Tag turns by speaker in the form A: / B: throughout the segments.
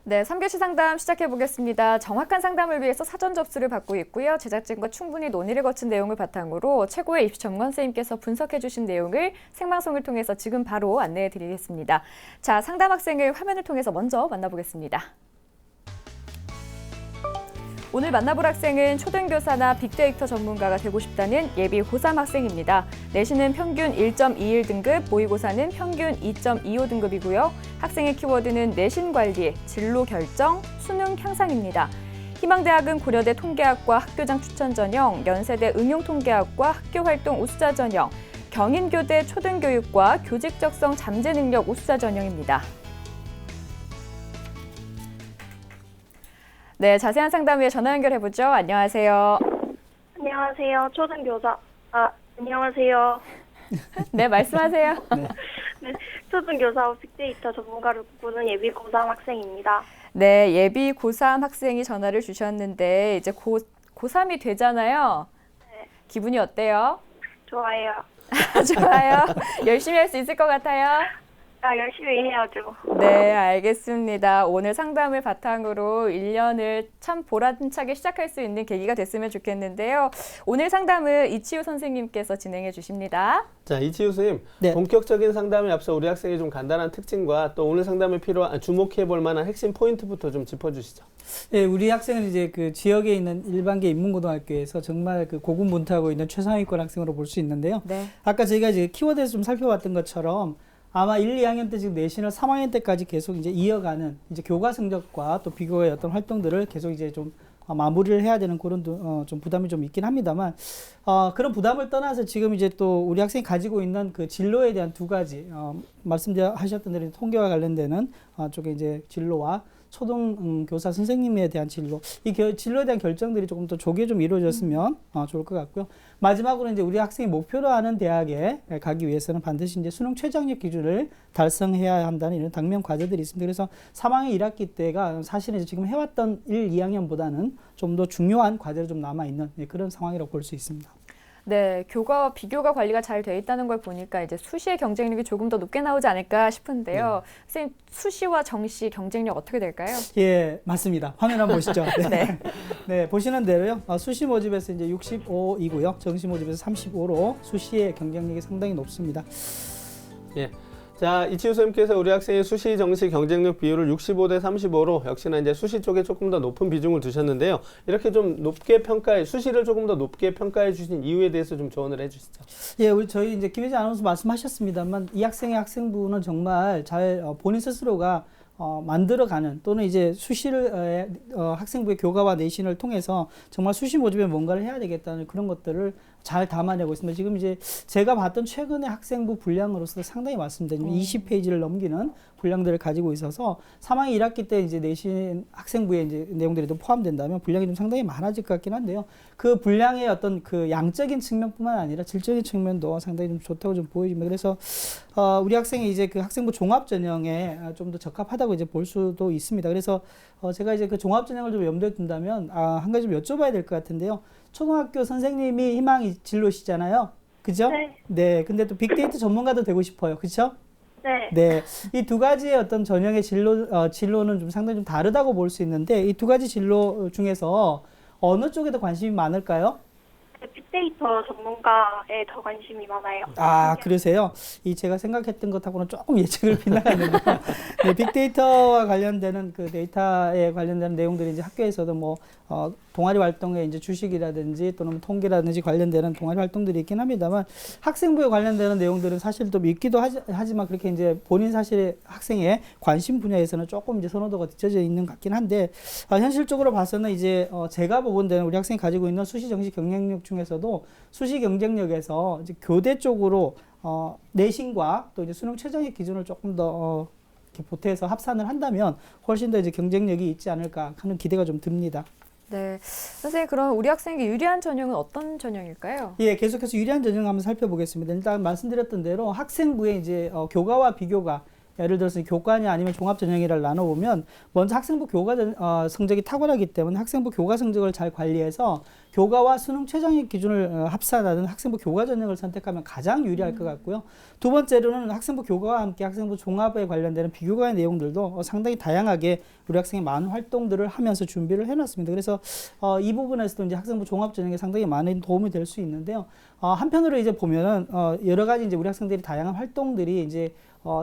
A: 네, 3교시 상담 시작해 보겠습니다. 정확한 상담을 위해서 사전 접수를 받고 있고요. 제작진과 충분히 논의를 거친 내용을 바탕으로 최고의 입시 전문 선생님께서 분석해 주신 내용을 생방송을 통해서 지금 바로 안내해 드리겠습니다. 자, 상담 학생을 화면을 통해서 먼저 만나보겠습니다. 오늘 만나볼 학생은 초등교사나 빅데이터 전문가가 되고 싶다는 예비 고3 학생입니다. 내신은 평균 1.21등급, 모의고사는 평균 2.25등급이고요. 학생의 키워드는 내신 관리, 진로 결정, 수능 향상입니다. 희망대학은 고려대 통계학과 학교장 추천 전형, 연세대 응용통계학과 학교활동 우수자 전형, 경인교대 초등교육과 교직적성 잠재 능력 우수자 전형입니다. 네, 자세한 상담 위해 전화 연결해보죠. 안녕하세요.
B: 안녕하세요. 안녕하세요.
A: 네, 말씀하세요.
B: 네, 초등교사 빅데이터 전문가를 꿈꾸는 예비 고3 학생입니다.
A: 네, 예비 고3 학생이 전화를 주셨는데 이제 고3이 되잖아요.
B: 네.
A: 기분이 어때요?
B: 좋아요.
A: 좋아요. 열심히 할 수 있을 것 같아요.
B: 열심히 해야죠.
A: 네, 알겠습니다. 오늘 상담을 바탕으로 1년을 참 보람차게 시작할 수 있는 계기가 됐으면 좋겠는데요. 오늘 상담을 이치우 선생님께서 진행해 주십니다.
C: 자, 이치우 선생님,
D: 네.
C: 본격적인 상담에 앞서 우리 학생의 좀 간단한 특징과 또 오늘 상담에 필요한 주목해 볼 만한 핵심 포인트부터 좀 짚어주시죠.
D: 네, 우리 학생은 이제 그 지역에 있는 일반계 인문고등학교에서 정말 그 고군분투하고 있는 최상위권 학생으로 볼 수 있는데요.
A: 네.
D: 아까 저희가 이제 키워드에서 좀 살펴봤던 것처럼 아마 1, 2학년 때 지금 내신을 3학년 때까지 계속 이제 이어가는 이제 교과 성적과 또 비교의 어떤 활동들을 계속 이제 좀 마무리를 해야 되는 그런 좀 부담이 좀 있긴 합니다만 그런 부담을 떠나서 지금 이제 또 우리 학생이 가지고 있는 그 진로에 대한 두 가지 말씀하셨던 대로 통계와 관련되는 쪽에 이제 진로와 초등교사 선생님에 대한 진로, 이 진로에 대한 결정들이 조금 더 조기에 좀 이루어졌으면 좋을 것 같고요. 마지막으로 이제 우리 학생이 목표로 하는 대학에 가기 위해서는 반드시 이제 수능 최저학력 기준을 달성해야 한다는 이런 당면 과제들이 있습니다. 그래서 3학년 1학기 때가 사실은 이제 지금 해왔던 1, 2학년보다는 좀 더 중요한 과제로 좀 남아있는 그런 상황이라고 볼 수 있습니다.
A: 네, 교과와 비교가 관리가 잘 돼 있다는 걸 보니까 이제 수시의 경쟁력이 조금 더 높게 나오지 않을까 싶은데요. 선생님, 수시와 정시 경쟁력 어떻게 될까요?
D: 예, 맞습니다. 화면 한번 보시죠. 네.
A: 네.
D: 네, 보시는 대로요. 수시 모집에서 이제 65이고요. 정시 모집에서 35로 수시의 경쟁력이 상당히 높습니다.
C: 예. 자, 이치우 선생님께서 우리 학생의 수시 정시 경쟁력 비율을 65대 35로 역시나 이제 수시 쪽에 조금 더 높은 비중을 두셨는데요. 이렇게 좀 높게 수시를 조금 더 높게 평가해 주신 이유에 대해서 좀 조언을 해 주시죠.
D: 예, 우리 저희 이제 김혜진 아나운서 말씀하셨습니다만 이 학생부는 정말 잘 본인 스스로가 만들어가는 또는 이제 수시를 학생부의 교과와 내신을 통해서 정말 수시 모집에 뭔가를 해야 되겠다는 그런 것들을 잘 담아내고 있습니다. 지금 이제 제가 봤던 최근의 학생부 분량으로서 상당히 많습니다. 20페이지를 넘기는 분량들을 가지고 있어서 3학년 1학기 때 이제 내신 학생부에 이제 내용들이 좀 포함된다면 분량이 좀 상당히 많아질 것 같긴 한데요. 그 분량의 어떤 그 양적인 측면뿐만 아니라 질적인 측면도 상당히 좀 좋다고 좀 보여집니다. 그래서 우리 학생이 이제 그 학생부 종합 전형에 좀 더 적합하다고 이제 볼 수도 있습니다. 그래서 제가 이제 그 종합 전형을 좀 염두에 둔다면 한 가지 좀 여쭤봐야 될 것 같은데요. 초등학교 선생님이 희망이 진로시잖아요. 그죠?
B: 네.
D: 네. 근데 또 빅데이터 전문가도 되고 싶어요. 그렇죠?
B: 네.
D: 네. 이 두 가지의 어떤 전형의 진로는 좀 상당히 좀 다르다고 볼 수 있는데 이 두 가지 진로 중에서 어느 쪽에 더 관심이 많을까요?
B: 빅데이터 전문가에 더 관심이 많아요.
D: 그러세요? 제가 생각했던 것하고는 조금 예측을 빗나갔는데요. 네, 빅데이터와 관련되는 그 데이터에 관련되는 내용들이 이제 학교에서도 동아리 활동에 이제 주식이라든지 또는 통계라든지 관련되는 동아리 활동들이 있긴 합니다만 학생부에 관련되는 내용들은 사실 또 있기도 하지만 그렇게 이제 본인 사실 학생의 관심 분야에서는 조금 이제 선호도가 뒤쳐져 있는 것 같긴 한데 현실적으로 봐서는 이제 제가 보건 되는 우리 학생이 가지고 있는 수시 정시 경쟁력 중에서도 수시 경쟁력에서 이제 교대 쪽으로 내신과 또 이제 수능 최저의 기준을 조금 더 이렇게 보태서 합산을 한다면 훨씬 더 이제 경쟁력이 있지 않을까 하는 기대가 좀 듭니다.
A: 네, 선생님, 그럼 우리 학생에게 유리한 전형은 어떤 전형일까요?
D: 예, 계속해서 유리한 전형 한번 살펴보겠습니다. 일단 말씀드렸던 대로 학생부에 이제 교과와 비교가 예를 들어서 교과냐 아니면 종합전형이라를 나눠보면 먼저 학생부 교과 성적이 탁월하기 때문에 학생부 교과 성적을 잘 관리해서 교과와 수능 최저학력 기준을 합산하는 학생부 교과 전형을 선택하면 가장 유리할 것 같고요. 두 번째로는 학생부 교과와 함께 학생부 종합에 관련되는 비교과의 내용들도 상당히 다양하게 우리 학생이 많은 활동들을 하면서 준비를 해놨습니다. 그래서 이 부분에서도 이제 학생부 종합 전형에 상당히 많은 도움이 될 수 있는데요. 한편으로 이제 보면은 여러 가지 이제 우리 학생들이 다양한 활동들이 이제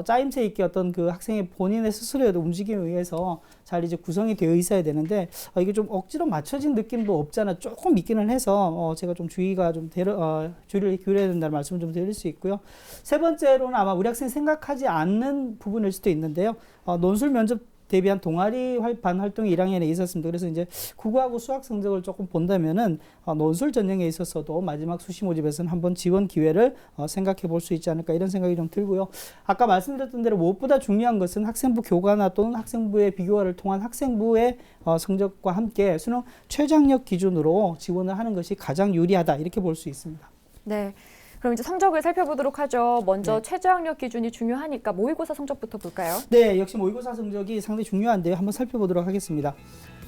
D: 짜임새 있게 어떤 그 학생의 본인의 스스로의 움직임에 의해서 잘 이제 구성이 되어 있어야 되는데 이게 좀 억지로 맞춰진 느낌도 없잖아 조금 있기는 해서 제가 좀 주의가 좀 주의를 기울여야 된다는 말씀을 좀 드릴 수 있고요. 세 번째로는 아마 우리 학생이 생각하지 않는 부분일 수도 있는데요. 논술 면접 대비한 동아리 반 활동이 1학년에 있었습니다. 그래서 이제 국어하고 수학 성적을 조금 본다면은 논술 전형에 있어서도 마지막 수시 모집에서는 한번 지원 기회를 생각해 볼 수 있지 않을까 이런 생각이 좀 들고요. 아까 말씀드렸던 대로 무엇보다 중요한 것은 학생부 교과나 또는 학생부의 비교과를 통한 학생부의 성적과 함께 수능 최저학력 기준으로 지원을 하는 것이 가장 유리하다 이렇게 볼 수 있습니다.
A: 네. 그럼 이제 성적을 살펴보도록 하죠. 먼저
D: 네.
A: 최저학력 기준이 중요하니까 모의고사 성적부터 볼까요?
D: 네, 역시 모의고사 성적이 상당히 중요한데요. 한번 살펴보도록 하겠습니다.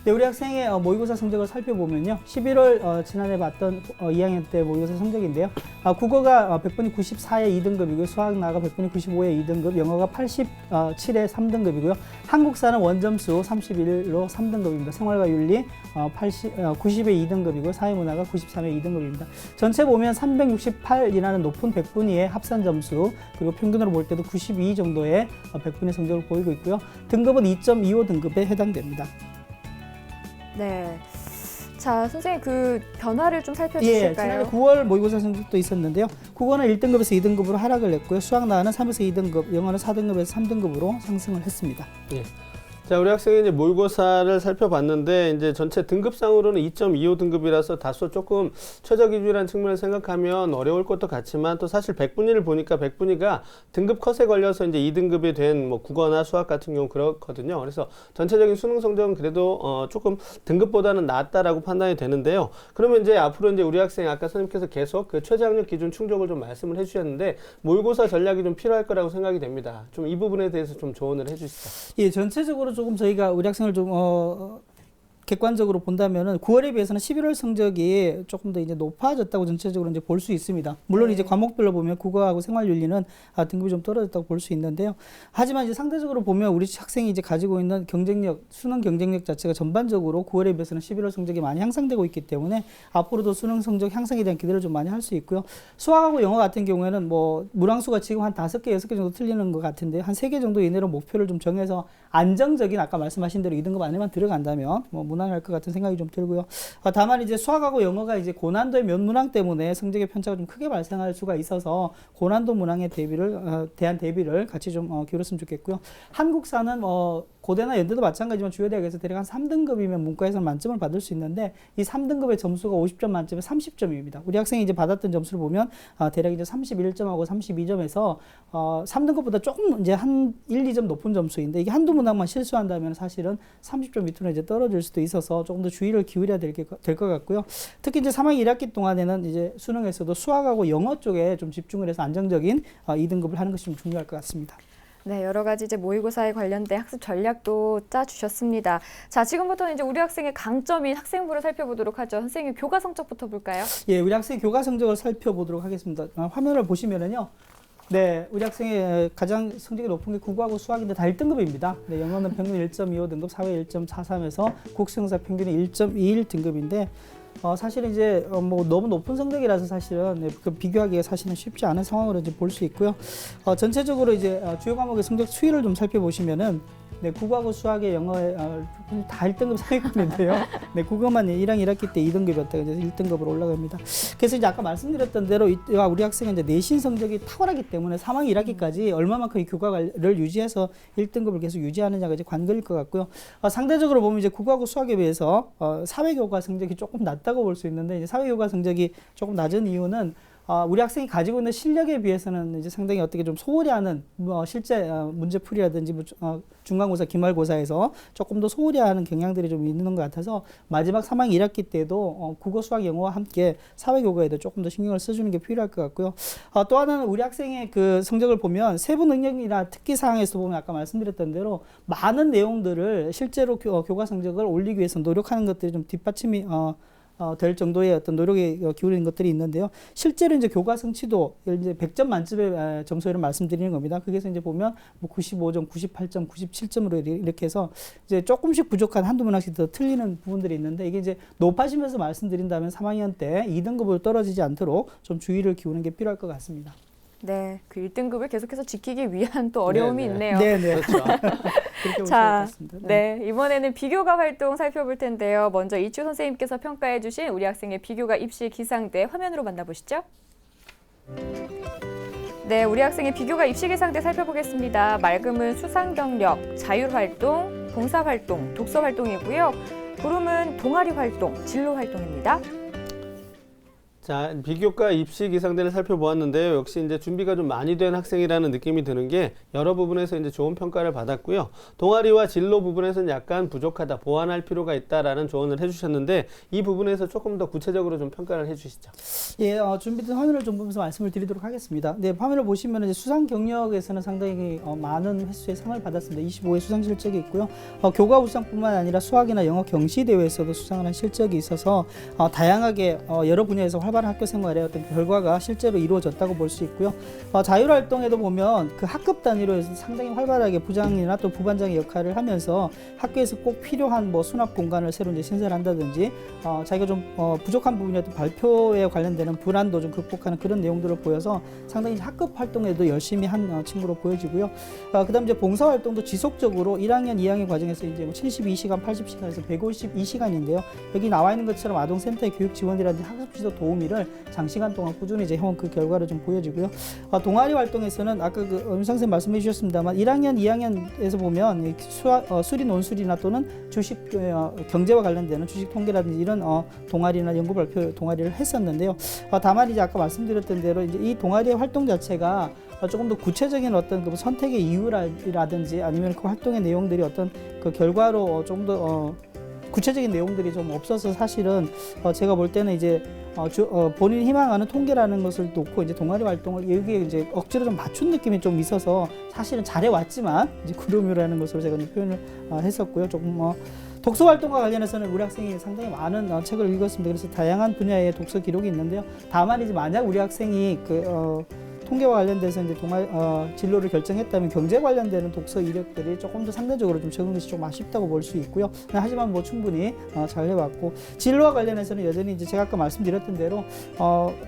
D: 네, 우리 학생의 모의고사 성적을 살펴보면요. 11월 지난해 봤던 2학년 때 모의고사 성적인데요. 국어가 100분이 94에 2등급이고요. 수학 나가 100분이 95에 2등급, 영어가 87에 3등급이고요. 한국사는 원점수 31로 3등급입니다. 생활과 윤리 90에 2등급이고요. 사회문화가 93에 2등급입니다. 전체 보면 368이라는 높은 100분위의 합산 점수, 그리고 평균으로 볼 때도 92 정도의 100분의 성적을 보이고 있고요. 등급은 2.25 등급에 해당됩니다.
A: 네. 자, 선생님 그 변화를 좀
D: 예,
A: 살펴주실까요?
D: 지난해 9월 모의고사 성적도 있었는데요. 국어는 1등급에서 2등급으로 하락을 했고요. 수학 나는 3에서 2등급, 영어는 4등급에서 3등급으로 상승을 했습니다.
C: 예. 자, 우리 학생이 이제 모의고사를 살펴봤는데 이제 전체 등급상으로는 2.25 등급이라서 다소 조금 최저 기준이라는 측면을 생각하면 어려울 것도 같지만 또 사실 100분위를 보니까 100분위가 등급 컷에 걸려서 이제 2등급이 된 뭐 국어나 수학 같은 경우 그렇거든요. 그래서 전체적인 수능 성적은 그래도 조금 등급보다는 낫다라고 판단이 되는데요. 그러면 이제 앞으로 이제 우리 학생 아까 선생님께서 계속 그 최저학력 기준 충족을 좀 말씀을 해주셨는데 모의고사 전략이 좀 필요할 거라고 생각이 됩니다. 좀 이 부분에 대해서 좀 조언을 해주시죠.
D: 예, 전체적으로 조금 저희가 우리 학생을 좀 객관적으로 본다면은 9월에 비해서는 11월 성적이 조금 더 이제 높아졌다고 전체적으로 이제 볼 수 있습니다. 물론
A: 네.
D: 이제 과목별로 보면 국어하고 생활윤리는 등급이 좀 떨어졌다고 볼 수 있는데요. 하지만 이제 상대적으로 보면 우리 학생이 이제 가지고 있는 경쟁력, 수능 경쟁력 자체가 전반적으로 9월에 비해서는 11월 성적이 많이 향상되고 있기 때문에 앞으로도 수능 성적 향상에 대한 기대를 좀 많이 할 수 있고요. 수학하고 영어 같은 경우에는 뭐 문항수가 지금 한 5개, 6개 정도 틀리는 것 같은데 한 3개 정도 이내로 목표를 좀 정해서 안정적인 아까 말씀하신 대로 2등급 안에만 들어간다면 뭐 무난할 것 같은 생각이 좀 들고요. 다만 이제 수학하고 영어가 이제 고난도의 몇 문항 때문에 성적의 편차가 좀 크게 발생할 수가 있어서 고난도 문항의 대한 대비를 같이 좀 기울였으면 좋겠고요. 한국사는 고대나 연대도 마찬가지지만 주요 대학에서 대략 한 3등급이면 문과에서는 만점을 받을 수 있는데 이 3등급의 점수가 50점 만점에 30점입니다. 우리 학생이 이제 받았던 점수를 보면 대략 이제 31점하고 32점에서 3등급보다 조금 이제 한 1, 2점 높은 점수인데 이게 한두 문항만 실수한다면 사실은 30점 밑으로 이제 떨어질 수도 있어서 조금 더 주의를 기울여야 될 것 같고요. 특히 이제 3학기 1학기 동안에는 이제 수능에서도 수학하고 영어 쪽에 좀 집중을 해서 안정적인 2등급을 하는 것이 좀 중요할 것 같습니다.
A: 네, 여러 가지 이제 모의고사에 관련된 학습 전략도 짜주셨습니다. 자, 지금부터는 이제 우리 학생의 강점인 학생부를 살펴보도록 하죠. 선생님, 교과 성적부터 볼까요?
D: 예, 우리 학생의 교과 성적을 살펴보도록 하겠습니다. 화면을 보시면은요. 네, 우리 학생의 가장 성적이 높은 게 국어하고 수학인데 다 1등급입니다. 네, 영어는 평균 1.25 등급, 사회 1.43에서 국수영사 평균이 1.21 등급인데 사실은 이제 뭐 너무 높은 성적이라서 사실은 그 비교하기가 사실은 쉽지 않은 상황으로 이제 볼 수 있고요. 전체적으로 이제 주요 과목의 성적 추이를 좀 살펴보시면은 네, 국어하고 수학의 영어에 다 1등급 상위권인데요. 네, 국어만 1학년 1학기 때 2등급이었다가 이제 1등급으로 올라갑니다. 그래서 이제 아까 말씀드렸던 대로 우리 학생은 이제 내신 성적이 탁월하기 때문에 3학년 1학기까지 얼마만큼 이 교과를 유지해서 1등급을 계속 유지하느냐가 이제 관건일 것 같고요. 상대적으로 보면 이제 국어하고 수학에 비해서 사회교과 성적이 조금 낮다고 볼 수 있는데 이제 사회교과 성적이 조금 낮은 이유는 우리 학생이 가지고 있는 실력에 비해서는 이제 상당히 어떻게 좀 소홀히 하는 실제 문제풀이라든지 중간고사, 기말고사에서 조금 더 소홀히 하는 경향들이 좀 있는 것 같아서 마지막 3학년 1학기 때도 국어, 수학, 영어와 함께 사회교과에도 조금 더 신경을 써주는 게 필요할 것 같고요. 또 하나는 우리 학생의 그 성적을 보면 세부 능력이나 특기 사항에서 보면 아까 말씀드렸던 대로 많은 내용들을 실제로 교과 성적을 올리기 위해서 노력하는 것들이 좀 뒷받침이 될 정도의 어떤 노력에 기울이는 것들이 있는데요. 실제로 이제 교과 성취도 이제 100점 만점의 점수를 말씀드리는 겁니다. 거기서 이제 보면 뭐 95점, 98점, 97점으로 이렇게 해서 이제 조금씩 부족한 한두 문항씩 더 틀리는 부분들이 있는데 이게 이제 높아지면서 말씀드린다면 3학년 때 2등급으로 떨어지지 않도록 좀 주의를 기울이는 게 필요할 것 같습니다.
A: 네, 그 1등급을 계속해서 지키기 위한 또 어려움이
C: 네네.
A: 있네요.
D: 네네.
C: 그렇죠.
D: 그렇게 보시면
A: 자,
D: 좋습니다.
A: 네, 이번에는 비교과 활동 살펴볼 텐데요. 먼저 이추 선생님께서 평가해 주신 우리 학생의 비교과 입시 기상대 화면으로 만나보시죠. 네, 우리 학생의 비교과 입시 기상대 살펴보겠습니다. 맑음은 수상 경력, 자율 활동, 봉사 활동, 독서 활동이고요. 구름은 동아리 활동, 진로 활동입니다.
C: 자, 비교과 입시 기상대를 살펴보았는데요. 역시 이제 준비가 좀 많이 된 학생이라는 느낌이 드는 게 여러 부분에서 이제 좋은 평가를 받았고요. 동아리와 진로 부분에서는 약간 부족하다, 보완할 필요가 있다라는 조언을 해주셨는데 이 부분에서 조금 더 구체적으로 좀 평가를 해주시죠.
D: 예, 준비된 화면을 좀 보면서 말씀을 드리도록 하겠습니다. 네, 화면을 보시면 이제 수상 경력에서는 상당히 많은 횟수의 상을 받았습니다. 25회 수상 실적이 있고요. 교과 우수상뿐만 아니라 수학이나 영어 경시 대회에서도 수상을 한 실적이 있어서 다양하게 여러 분야에서 활발한 학교 생활의 어떤 결과가 실제로 이루어졌다고 볼 수 있고요. 자율 활동에도 보면 그 학급 단위로 해서 상당히 활발하게 부장이나 또 부반장의 역할을 하면서 학교에서 꼭 필요한 뭐 수납 공간을 새로 이제 신설한다든지 자기가 좀 부족한 부분이었던 발표에 관련되는 불안도 좀 극복하는 그런 내용들을 보여서 상당히 학급 활동에도 열심히 한 친구로 보여지고요. 그다음 이제 봉사 활동도 지속적으로 1학년, 2학년 과정에서 이제 뭐 72시간, 80시간에서 152시간인데요. 여기 나와 있는 것처럼 아동센터의 교육 지원이라든지 학습 지도 도우미를 장시간 동안 꾸준히 이제 해온 그 결과를 좀 보여지고요. 동아리 활동에서는 아까 그 윤상 선생님 말씀해 주셨습니다만 1학년, 2학년에서 보면 수리 논술이나 또는 주식 경제와 관련되는 주식 통계라든지 이런 동아리나 연구 발표 동아리를 했었는데요. 다만 이제 아까 말씀드렸던 대로 이제 이 동아리의 활동 자체가 조금 더 구체적인 어떤 그 선택의 이유라든지 아니면 그 활동의 내용들이 어떤 그 결과로 좀 더 구체적인 내용들이 좀 없어서 사실은 제가 볼 때는 이제 본인이 희망하는 통계라는 것을 놓고 이제 동아리 활동을 여기에 이제 억지로 좀 맞춘 느낌이 좀 있어서 사실은 잘해왔지만 이제 구름이라는 것으로 제가 표현을 했었고요. 조금 독서 활동과 관련해서는 우리 학생이 상당히 많은 책을 읽었습니다. 그래서 다양한 분야의 독서 기록이 있는데요. 다만 이제 만약 우리 학생이 통계와 관련돼서 이제 진로를 결정했다면 경제 관련되는 독서 이력들이 조금 더 상대적으로 좀 적은 것이 좀 아쉽다고 볼 수 있고요. 하지만 뭐 충분히 잘 해왔고 진로와 관련해서는 여전히 이제 제가 아까 말씀드렸던 대로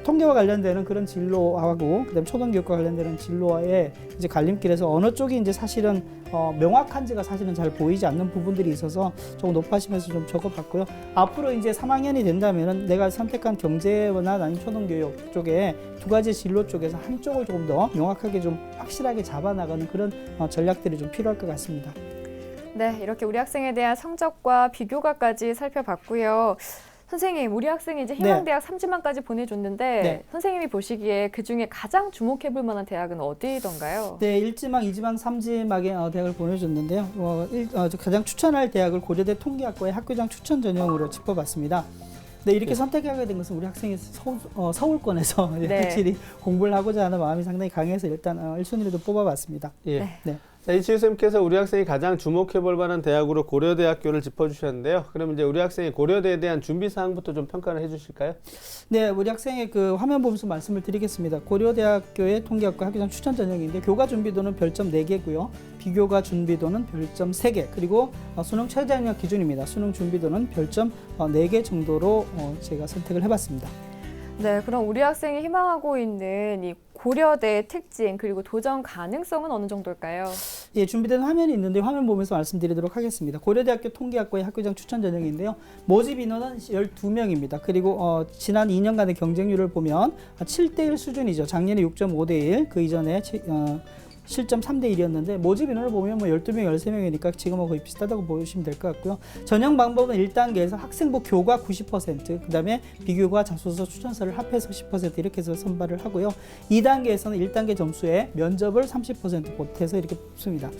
D: 통계와 관련되는 그런 진로하고 그다음 초등교육과 관련되는 진로와의 이제 갈림길에서 어느 쪽이 이제 사실은 명확한지가 사실은 잘 보이지 않는 부분들이 있어서 조금 높아지면서 좀 적어봤고요. 앞으로 이제 3학년이 된다면은 내가 선택한 경제나 아니면 초등교육 쪽에 두 가지 진로 쪽에서 한쪽을 조금 더 명확하게 좀 확실하게 잡아나가는 그런 전략들이 좀 필요할 것 같습니다.
A: 네, 이렇게 우리 학생에 대한 성적과 비교과까지 살펴봤고요. 선생님, 우리 학생이 이제 희망대학 3지망까지 보내줬는데
D: 네.
A: 선생님이 보시기에 그중에 가장 주목해볼 만한 대학은 어디던가요?
D: 네, 1지망, 2지망, 3지망의 대학을 보내줬는데요. 가장 추천할 대학을 고려대 통계학과의 학교장 추천 전형으로 짚어봤습니다. 네, 이렇게 선택하게 된 것은 우리 학생이 서울권에서
A: 네.
D: 확실히 공부를 하고자 하는 마음이 상당히 강해서 일단 1순위로 뽑아봤습니다.
C: 예.
D: 네.
C: 자, 이치우 쌤께서 우리 학생이 가장 주목해볼 만한 대학으로 고려대학교를 짚어주셨는데요. 그럼 이제 우리 학생이 고려대에 대한 준비 사항부터 좀 평가를 해주실까요?
D: 네, 우리 학생의 그 화면 보면서 말씀을 드리겠습니다. 고려대학교의 통계학과 학교장 추천 전형인데 교과 준비도는 별점 4개고요. 비교과 준비도는 별점 3개, 그리고 수능 최저학력 기준입니다. 수능 준비도는 별점 4개 정도로 제가 선택을 해봤습니다.
A: 네, 그럼 우리 학생이 희망하고 있는 이 고려대의 특징 그리고 도전 가능성은 어느 정도일까요?
D: 예, 준비된 화면이 있는데 화면 보면서 말씀드리도록 하겠습니다. 고려대학교 통계학과의 학교장 추천 전형인데요. 모집 인원은 12명입니다. 그리고 지난 2년간의 경쟁률을 보면 7대1 수준이죠. 작년에 6.5대1, 그 이전에 실점 3대 1이었는데 모집 인원을 보면 뭐 12명, 13명이니까 지금하고 거의 비슷하다고 보시면 될 것 같고요. 전형 방법은 1단계에서 학생부 교과 90%, 그 다음에 비교과 자소서 추천서를 합해서 10% 이렇게 해서 선발을 하고요. 2단계에서는 1단계 점수에 면접을 30% 보태서 이렇게 뽑습니다.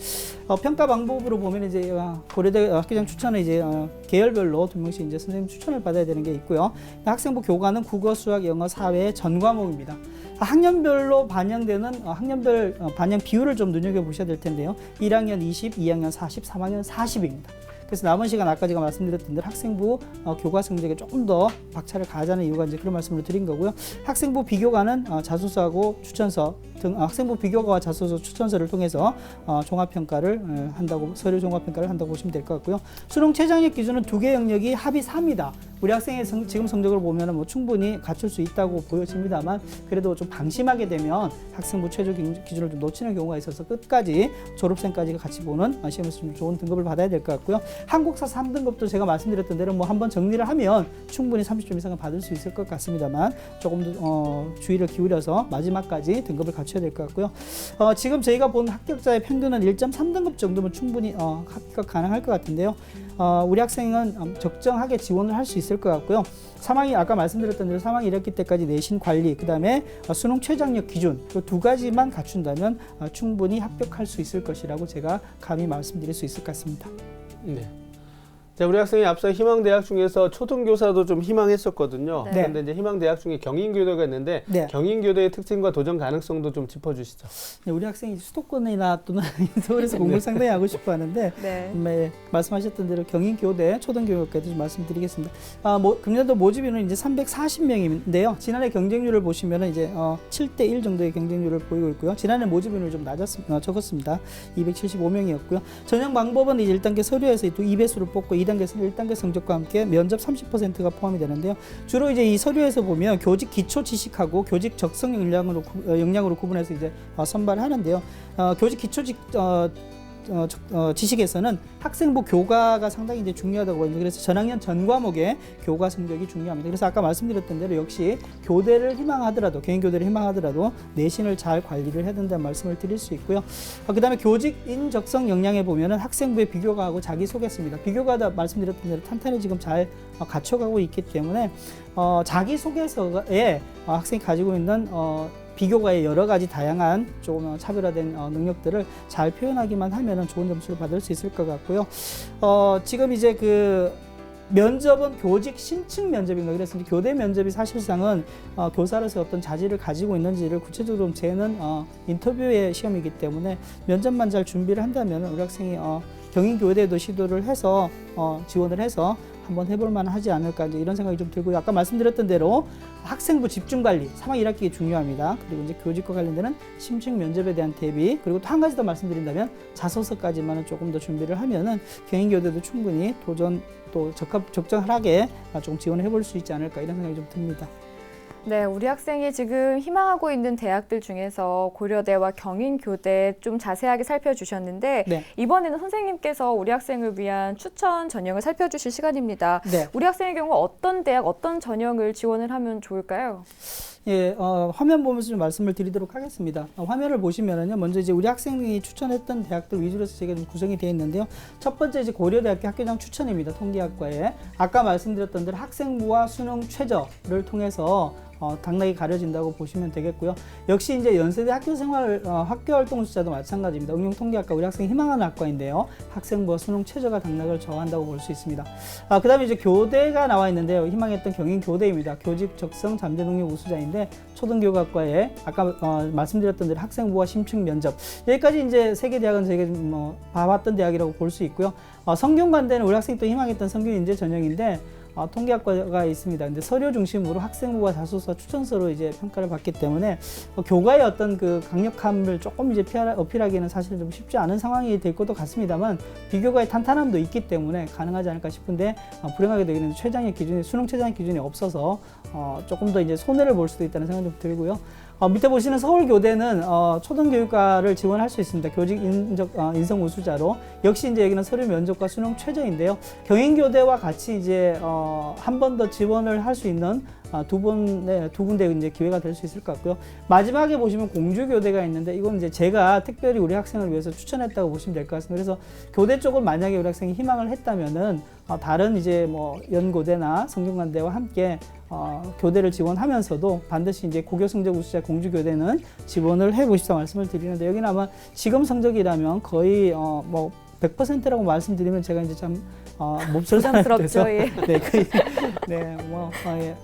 D: 평가 방법으로 보면 이제 고려대 학교장 추천은 이제 계열별로 2명씩 이제 선생님 추천을 받아야 되는 게 있고요. 학생부 교과는 국어, 수학, 영어, 사회 전 과목입니다. 학년별로 반영되는 학년별 반영 비율을 좀 눈여겨보셔야 될 텐데요. 1학년 20, 2학년 40, 3학년 40입니다. 그래서 남은 시간 아까 제가 말씀드렸던 대로 학생부 교과 성적에 조금 더 박차를 가하자는 이유가 이제 그런 말씀을 드린 거고요. 학생부 비교과는 자소서하고 추천서 등 학생부 비교과와 자소서 추천서를 통해서 종합평가를 한다고 서류 종합평가를 한다고 보시면 될 것 같고요. 수능 최저학력 기준은 2개 영역이 합이 3이다. 우리 학생의 지금 성적을 보면 뭐 충분히 갖출 수 있다고 보여집니다만 그래도 좀 방심하게 되면 학생부 최저 기준을 좀 놓치는 경우가 있어서 끝까지 졸업생까지 같이 보는 시험에서 좀 좋은 등급을 받아야 될 것 같고요. 한국사 3등급도 제가 말씀드렸던 대로 뭐 한번 정리를 하면 충분히 30점 이상은 받을 수 있을 것 같습니다만 조금 더 주의를 기울여서 마지막까지 등급을 갖춰야 될 것 같고요. 지금 저희가 본 합격자의 평균은 1.3등급 정도면 충분히 합격 가능할 것 같은데요. 우리 학생은 적정하게 지원을 할 수 있을 것 같고요. 3학기 아까 말씀드렸던 대로 3학기 1학기 때까지 내신 관리, 그 다음에 수능 최저학력 기준 그 2가지만 갖춘다면 충분히 합격할 수 있을 것이라고 제가 감히 말씀드릴 수 있을 것 같습니다.
C: 네. 자, 우리 학생이 앞서 희망대학 중에서 초등교사도 좀 희망했었거든요.
A: 네.
C: 그런데 이제 희망대학 중에 경인교대가 있는데
D: 네.
C: 경인교대의 특징과 도전 가능성도 좀 짚어주시죠.
D: 네, 우리 학생이 수도권이나 또는 서울에서 공부를 상당히 하고 싶어 하는데
A: 네.
D: 말씀하셨던 대로 경인교대 초등교육까지 좀 말씀드리겠습니다. 금년도 모집인은 이제 340명인데요. 지난해 경쟁률을 보시면 이제 7대 1 정도의 경쟁률을 보이고 있고요. 지난해 모집인을 좀 적었습니다. 275명이었고요. 전형 방법은 이제 1단계 서류에서 2배수를 뽑고 2단계에서는 1단계 성적과 함께 면접 30%가 포함이 되는데요. 주로 이제 이 서류에서 보면 교직 기초 지식하고 교직 적성 역량으로 구분해서 이제 선발을 하는데요. 교직 기초 지식에서는 학생부 교과가 상당히 이제 중요하다고 보입니다. 그래서 전학년 전 과목의 교과 성적이 중요합니다. 그래서 아까 말씀드렸던 대로 역시 교대를 희망하더라도 경인교대를 희망하더라도 내신을 잘 관리를 해야 된다는 말씀을 드릴 수 있고요. 그다음에 교직인 적성 역량에 보면은 학생부의 비교과하고 자기소개서입니다. 비교과도 말씀드렸던 대로 탄탄히 지금 잘 갖춰가고 있기 때문에 자기소개서에 학생이 가지고 있는 비교과의 여러 가지 다양한 조금 차별화된 능력들을 잘 표현하기만 하면 좋은 점수를 받을 수 있을 것 같고요. 지금 이제 그 면접은 교직 신청 면접입니다. 그래서 교대 면접이 사실상은 교사로서 어떤 자질을 가지고 있는지를 구체적으로 재는 인터뷰의 시험이기 때문에 면접만 잘 준비를 한다면 우리 학생이 경인교대도 시도를 해서 지원을 해서 한번 해볼 만하지 않을까 이제 이런 생각이 좀 들고요. 아까 말씀드렸던 대로 학생부 집중 관리 3학기 1학기 중요합니다. 그리고 이제 교직과 관련되는 심층 면접에 대한 대비 그리고 또 한 가지 더 말씀드린다면 자소서까지만은 조금 더 준비를 하면은 경인교대도 충분히 도전 또 적정하게 좀 지원해 볼 수 있지 않을까 이런 생각이 좀 듭니다.
A: 네, 우리 학생이 지금 희망하고 있는 대학들 중에서 고려대와 경인교대 좀 자세하게 살펴주셨는데
D: 네.
A: 이번에는 선생님께서 우리 학생을 위한 추천 전형을 살펴주실 시간입니다.
D: 네.
A: 우리 학생의 경우 어떤 대학, 어떤 전형을 지원을 하면 좋을까요?
D: 예, 화면 보면서 좀 말씀을 드리도록 하겠습니다. 화면을 보시면은요, 먼저 이제 우리 학생이 추천했던 대학들 위주로 해서 제가 좀 구성이 되어 있는데요. 첫 번째 이제 고려대학교 학교장 추천입니다. 통계학과에 아까 말씀드렸던 대로 학생부와 수능 최저를 통해서 당락이 가려진다고 보시면 되겠고요. 역시 이제 연세대 학교생활 학교활동 숫자도 마찬가지입니다. 응용통계학과 우리 학생이 희망하는 학과인데요. 학생부와 수능 최저가 당락을 저한다고 볼 수 있습니다. 그다음에 이제 교대가 나와 있는데요. 희망했던 경인교대입니다. 교직 적성 잠재 능력 우수자인데 초등교육학과에 아까 말씀드렸던 대로 학생부와 심층 면접 여기까지 이제 세 개 대학은 저희가 좀 봐왔던 대학이라고 볼 수 있고요. 성균관대는 우리 학생이 또 희망했던 성균인재 전형인데 통계학과가 있습니다. 근데 서류 중심으로 학생부와 자소서 추천서로 이제 평가를 받기 때문에 교과의 어떤 그 강력함을 조금 이제 어필하기는 사실 좀 쉽지 않은 상황이 될 것도 같습니다만 비교과의 탄탄함도 있기 때문에 가능하지 않을까 싶은데 불행하게 되기는 최장의 기준이 수능 최장의 기준이 없어서 조금 더 이제 손해를 볼 수도 있다는 생각이 좀 들고요. 밑에 보시는 서울교대는 초등교육과를 지원할 수 있습니다. 교직 인성 우수자로. 역시 이제 여기는 서류 면접과 수능 최저인데요. 경인교대와 같이 이제 한 번 더 지원을 할 수 있는 두 군데 이제 기회가 될 수 있을 것 같고요. 마지막에 보시면 공주교대가 있는데 이건 이제 제가 특별히 우리 학생을 위해서 추천했다고 보시면 될 것 같습니다. 그래서 교대 쪽을 만약에 우리 학생이 희망을 했다면은 다른 이제 뭐 연고대나 성균관대와 함께 교대를 지원하면서도 반드시 이제 고교 성적 우수자 공주교대는 지원을 해보시다 말씀을 드리는데 여기는 아마 지금 성적이라면 거의 뭐 100%라고 말씀드리면 제가 이제 참 몹쓸사람돼서
A: 부담스럽죠. 예.
D: 네, 거의 예.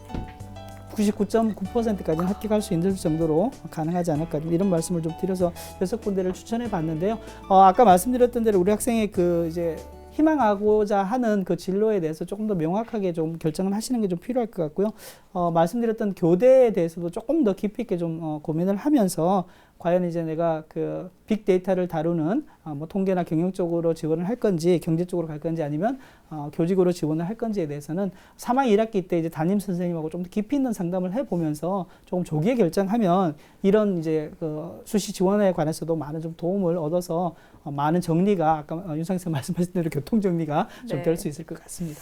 D: 99.9%까지는 합격할 수 있을 정도로 가능하지 않을까 이런 말씀을 좀 드려서 6군데를 추천해 봤는데요. 아까 말씀드렸던 대로 우리 학생의 그 이제 희망하고자 하는 그 진로에 대해서 조금 더 명확하게 좀 결정을 하시는 게 좀 필요할 것 같고요. 말씀드렸던 교대에 대해서도 조금 더 깊이 있게 좀 고민을 하면서 과연 이제 내가 그 빅데이터를 다루는 뭐 통계나 경영 쪽으로 지원을 할 건지 경제 쪽으로 갈 건지 아니면 교직으로 지원을 할 건지에 대해서는 3학 1학기 때 이제 담임 선생님하고 좀 더 깊이 있는 상담을 해보면서 조금 조기에 결정하면 이런 이제 그 수시 지원에 관해서도 많은 좀 도움을 얻어서 많은 정리가 아까 윤상 쌤 말씀하신 대로 교통 정리가 좀 될 수 있을 것 같습니다.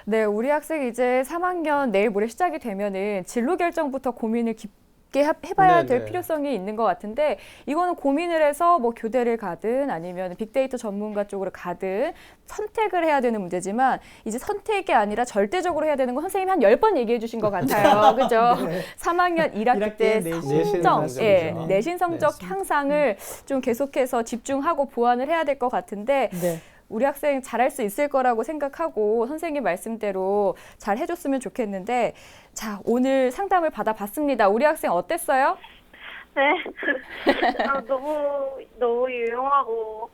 A: 네, 우리 학생 이제 3학년 내일 모레 시작이 되면은 진로 결정부터 고민을 깊게 해봐야 될 필요성이 있는 것 같은데 이거는 고민을 해서 뭐 교대를 가든 아니면 빅데이터 전문가 쪽으로 가든 선택을 해야 되는 문제지만 이제 선택이 아니라 절대적으로 해야 되는 건 선생님이 한 10번 얘기해 주신 것 같아요. 그죠?
D: 네.
A: 3학년 1학기 때
C: 내신
A: 성적,
C: 성적이죠.
A: 내신 성적 향상을 좀 계속해서 집중하고 보완을 해야 될 것 같은데
D: 네.
A: 우리 학생 잘할 수 있을 거라고 생각하고 선생님 말씀대로 잘 해줬으면 좋겠는데 자, 오늘 상담을 받아봤습니다. 우리 학생 어땠어요?
B: 네. 너무 유용하고,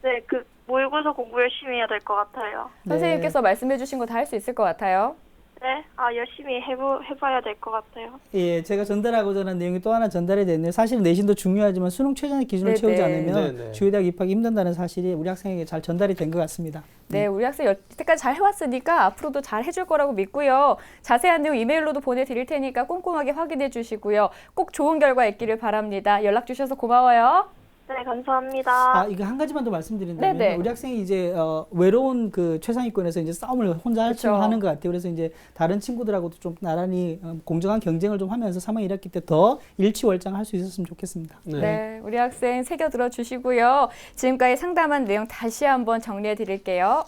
B: 네, 그 모의고사 공부 열심히 해야 될 것 같아요.
A: 선생님께서 말씀해 주신 거 다 할 수 있을 것 같아요.
B: 네, 열심히 해봐야 될 것 같아요.
D: 예, 제가 전달하고자 하는 내용이 또 하나 전달이 됐네요. 사실 내신도 중요하지만 수능 최저의 기준을
A: 네네.
D: 채우지 않으면
C: 네네.
D: 주요대학 입학이 힘든다는 사실이 우리 학생에게 잘 전달이 된 것 같습니다.
A: 네, 우리 학생 여태까지 잘 해왔으니까 앞으로도 잘 해줄 거라고 믿고요. 자세한 내용 이메일로도 보내드릴 테니까 꼼꼼하게 확인해 주시고요. 꼭 좋은 결과 있기를 바랍니다. 연락 주셔서 고마워요.
B: 네, 감사합니다.
D: 이거 한 가지만 더 말씀드린다면
A: 네네.
D: 우리 학생이 이제 외로운 그 최상위권에서 이제 싸움을 혼자
A: 그쵸.
D: 하는 것 같아요. 그래서 이제 다른 친구들하고도 좀 나란히 공정한 경쟁을 좀 하면서 3학 1학기 때 더 일치월장할 수 있었으면 좋겠습니다.
A: 네, 우리 학생 새겨 들어 주시고요. 지금까지 상담한 내용 다시 한번 정리해 드릴게요.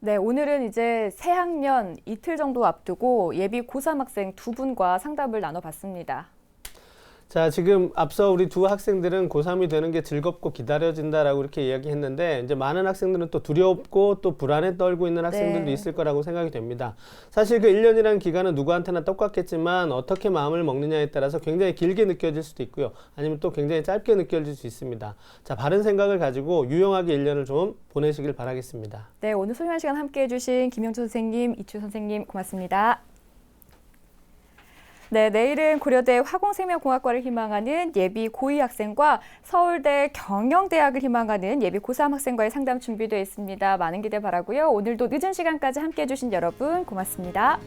A: 네, 오늘은 이제 새학년 이틀 정도 앞두고 예비 고3 학생 두 분과 상담을 나눠봤습니다.
C: 자, 지금 앞서 우리 두 학생들은 고3이 되는 게 즐겁고 기다려진다라고 이렇게 이야기했는데 이제 많은 학생들은 또 두렵고 또 불안에 떨고 있는 학생들도
A: 네.
C: 있을 거라고 생각이 됩니다. 사실 그 1년이라는 기간은 누구한테나 똑같겠지만 어떻게 마음을 먹느냐에 따라서 굉장히 길게 느껴질 수도 있고요. 아니면 또 굉장히 짧게 느껴질 수 있습니다. 자, 바른 생각을 가지고 유용하게 1년을 좀 보내시길 바라겠습니다.
A: 네, 오늘 소중한 시간 함께해 주신 김영주 선생님, 이추 선생님 고맙습니다. 네, 내일은 고려대 화공생명공학과를 희망하는 예비 고2 학생과 서울대 경영대학을 희망하는 예비 고3 학생과의 상담 준비되어 있습니다. 많은 기대 바라고요. 오늘도 늦은 시간까지 함께해 주신 여러분 고맙습니다.